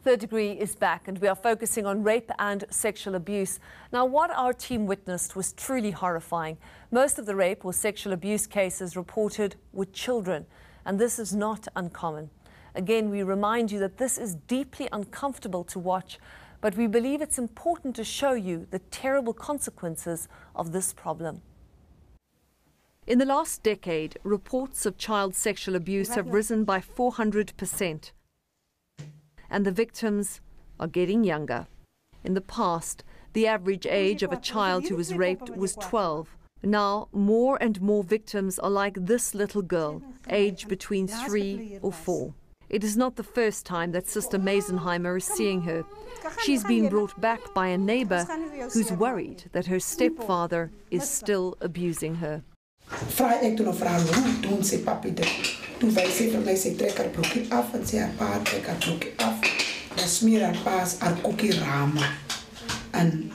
Third Degree is back and we are focusing on rape and sexual abuse. Now, what our team witnessed was truly horrifying. Most of the rape or sexual abuse cases reported were children, and this is not uncommon. Again, we remind you that this is deeply uncomfortable to watch, but we believe it's important to show you the terrible consequences of this problem. In the last decade, reports of child sexual abuse have risen by 400%. And the victims are getting younger. In the past, the average age of a child who was raped was 12. Now, more and more victims are like this little girl, aged between 3 or 4. It is not the first time that Sister Meisenheimer is seeing her. She's been brought back by a neighbor who's worried that her stepfather is still abusing her. Toen wij zei van mij, ze trek haar broekje af en ze haar pa trek haar broekje af. Dan smeer haar pa's haar koekie ramen. En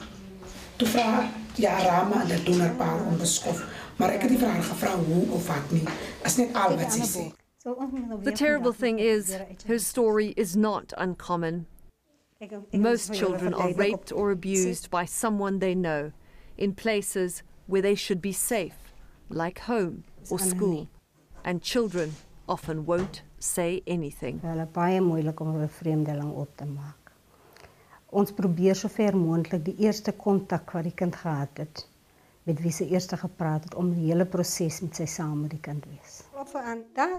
toen vraag ja ramen en dat doen haar pa onbeschoft. Maar ik heb die vraag gevraagd hoe of wat niet. Dat is niet al wat ze zei. The terrible thing is, her story is not uncommon. Most children are raped or abused by someone they know, in places where they should be safe, like home or school. And children often won't say anything. Hulle baie moeilik om 'n vreemdeling op te maak. Ons probeer sover moontlik die eerste kontak wat die kind gehad het, met wie se eerste gepraat het, om die hele proses met sy saam met die kind wees.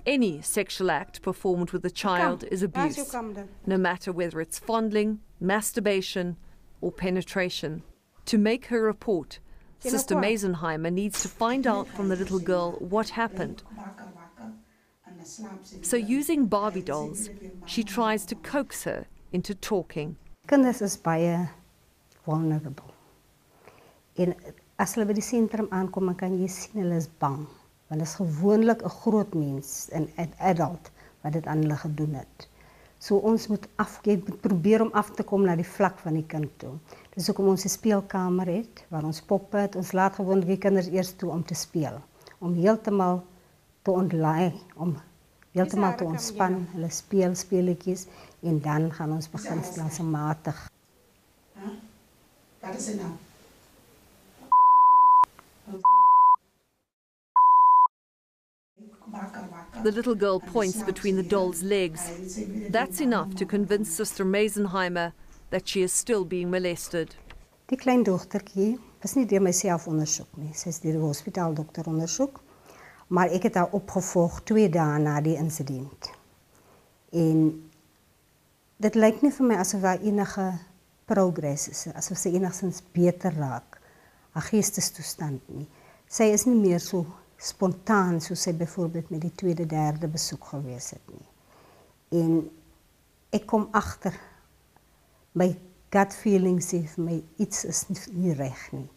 Any sexual act performed with a child is abuse, no matter whether it's fondling, masturbation or penetration. To make her report, Sister Meisenheimer needs to find out from the little girl what happened. So using Barbie dolls, she tries to coax her into talking. Kinders is baie vulnerable. En as hulle by die sentrum aankom, dan kan jy sien hulle is bang. Want dit is gewoonlik 'n groot mens, 'n adult, wat dit aan hulle gedoen het. So ons moet probeer om af te kom na die vlak van die kind toe. Dis hoekom ons 'n speelkamer het, waar ons poppe het. Ons laat gewoonlik die kinders eers toe om te speel. Om heeltemal te ontlaai, om heeltemal te ontspan. Hulle speel speletjies en dan gaan ons begin stelselmatig. Wat is dit nou? The little girl points between the doll's legs. That's enough to convince Sister Meisenheimer that she is still being molested. Die klein dogtertjie is nie deur myself ondersoek nie. Sy is deur die hospitaaldokter ondersoek. Maar ek het haar opgevolg 2 dae na die insident. En dit lyk nie vir my asof daar enige progress is, asof sy enigstens beter raak. Haar geestestoestand nie. Sy is nie meer so spontaan soos sy byvoorbeeld met die 2de, 3de besoek gewees het nie. En ek kom agter, my gut feeling sê vir my iets is nie reg nie.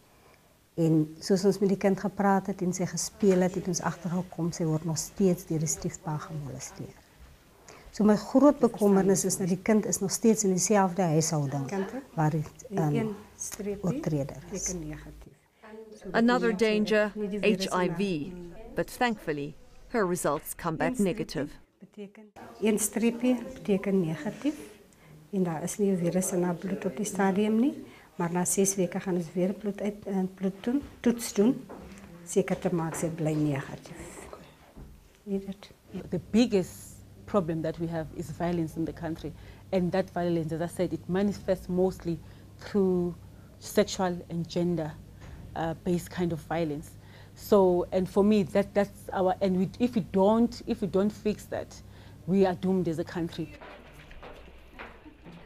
En soos ons met die kind gepraat het en sy gespeel het ons agtergekom, sy word nog steeds deur die stiefpa gemolesteer. So my groot bekommernis is dat die kind is nog steeds in dieselfde huishouding waar die oortreder is. Another danger, HIV, but thankfully her results come back negative. Een streepie beteken negatief en daar is nie 'n virus in haar bloed op die stadium nie, maar na 6 weke gaan ons weer bloedtoets doen, seker te maak sy bly negatief. The biggest problem that we have is violence in the country, and that violence, as I said, it manifests mostly through sexual and gender based kind of violence. So, and for me, that's our, and if we don't fix that, we are doomed as a country.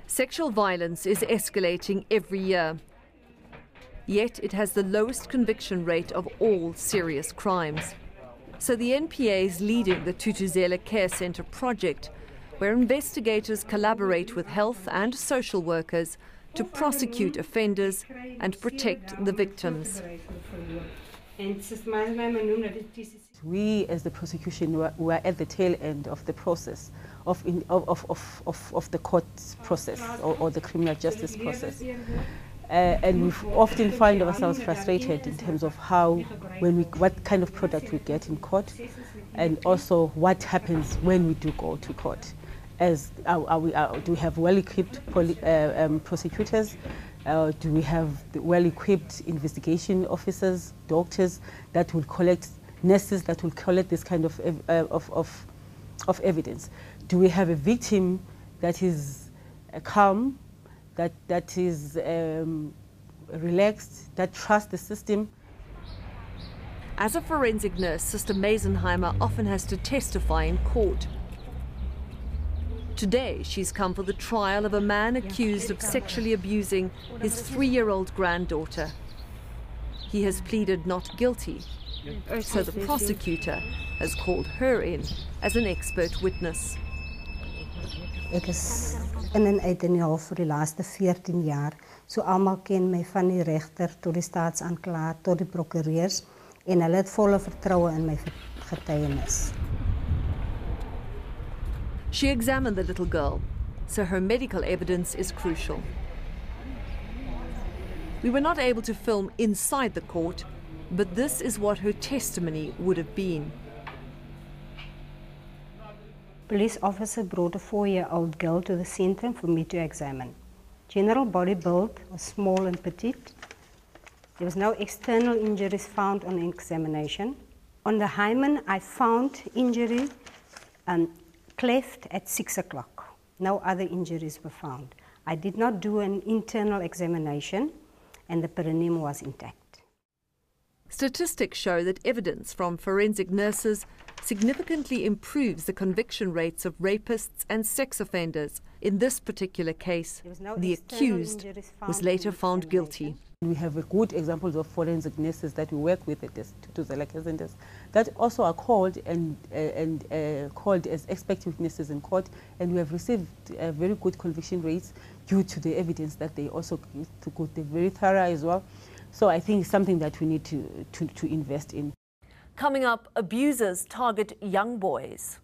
Sexual violence is escalating every year. Yet it has the lowest conviction rate of all serious crimes. So the NPA is leading the Thuthuzela Care Centre project, where investigators collaborate with health and social workers to prosecute offenders and protect the victims. We, as the prosecution, were at the tail end of the process of the court process or the criminal justice process. And we often find ourselves frustrated in terms of what kind of product we get in court, and also what happens when we do go to court. Do we have well-equipped prosecutors? Do we have well-equipped investigation officers, doctors that will collect, nurses that will collect this kind of evidence? Do we have a victim that is calm, that is relaxed, that trusts the system? As a forensic nurse, Sister Meisenheimer often has to testify in court. Today, she's come for the trial of a man accused of sexually abusing his 3-year-old granddaughter. He has pleaded not guilty, so the prosecutor has called her in as an expert witness. Ek is in en uit in die hof vir die laaste 14 jaar. So almal ken my van die regter tot die staatsaanklaer tot die prokureurs en hulle het volle vertroue in my getuienis. She examined the little girl, so her medical evidence is crucial. We were not able to film inside the court, but this is what her testimony would have been. Police officer brought a 4-year-old girl to the centre for me to examine. General body build was small and petite. There was no external injuries found on examination. On the hymen, I found injury cleft at 6 o'clock. No other injuries were found. I did not do an internal examination and the perineum was intact. Statistics show that evidence from forensic nurses significantly improves the conviction rates of rapists and sex offenders. In this particular case, the accused was later found guilty. We have a good examples of forensic nurses that we work with at the Thuthuzela Care Centres that also are called called as expert witnesses in court, and we have received very good conviction rates due to the evidence that they also give to court. They're very thorough as well. So I think it's something that we need to invest in. Coming up, abusers target young boys.